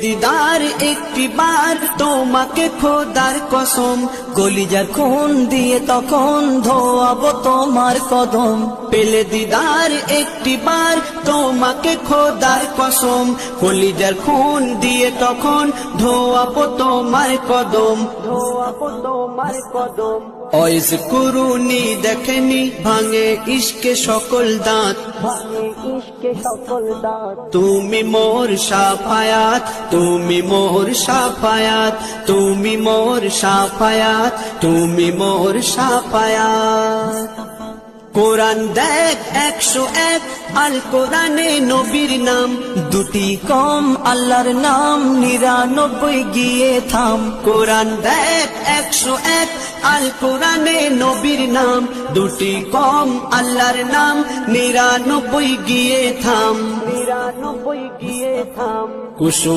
দিদার একটি বার তোমাকে খোদার কসম, কলিজার খুন দিয়ে তখন ধোয়াবো তোমার কদম। পেলে দিদার একটি বার তোমাকে খোদার কসম, কলিজার খুন দিয়ে তখন ধোয়াবো তোমার কদম, ধোয়াবো তোমার কদম। ওয়াইজ কুরুনি দেখেনি ভাঙে ইশকে সকল দাঁত, ভাঙে ইশকে সকল দাঁত। তুমি মোর শাফায়াত, তুমি মোর শাফায়াত, তুমি মোর শাফায়াত, তুমি মোর শাফায়াত। কোরআন দেখ 101, আল কোরআনে নবীর নাম দুটি কম, আল্লাহর নাম 99 গিয়ে থাম। কোরআন দেখ 101, আল কোরআনে নবীর নাম দুটি কম, আল্লাহর নাম 99 গিয়ে থাম, 99 গিয়ে থাম। কুসুম